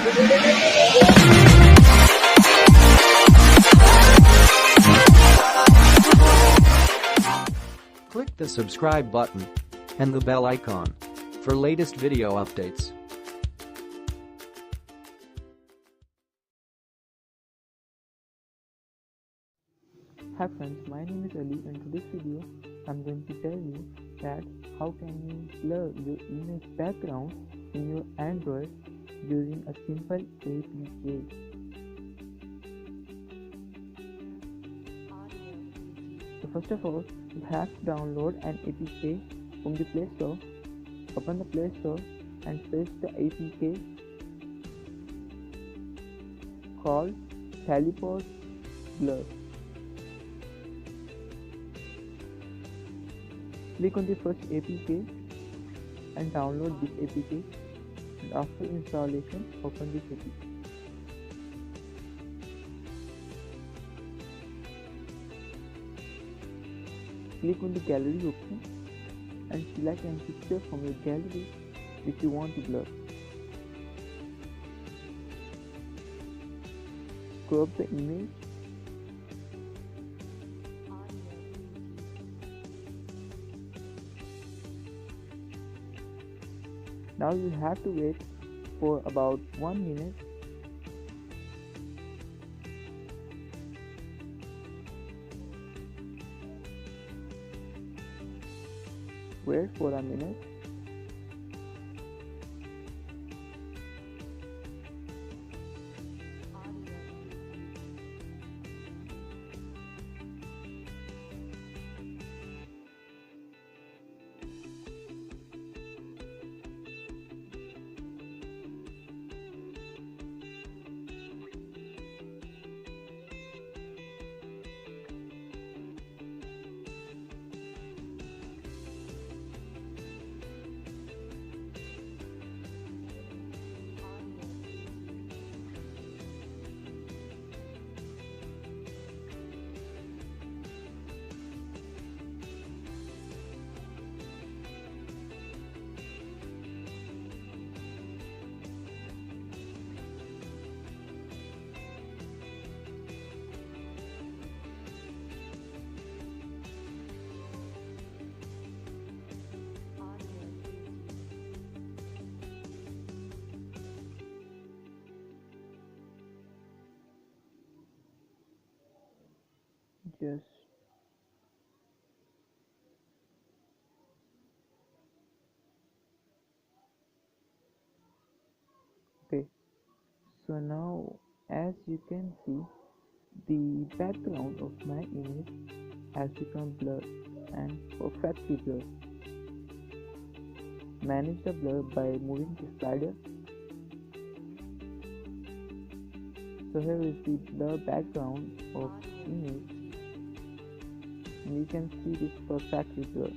Click the subscribe button and the bell icon for latest video updates. Hi friends, my name is Ali and in this video I'm going to tell you that how can you blur your image background in your Android using a simple APK. So first of all, you have to download an APK from the Play Store. Open the Play Store and search the APK called Teleport Blur. Click on the first APK and download this APK, and after installation open this APK. Click on the gallery option and select a picture from your gallery which you want to blur. Crop the image. Now you have to wait for about 1 minute. Wait for a minute. Just okay, so now as you can see, the background of my image has become blurred and perfectly blurred. Manage the blur by moving the slider. So here is the blur background of image, and you can see this perfectly blurred.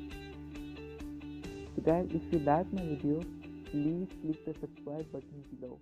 So guys, if you like my video, please click the subscribe button below.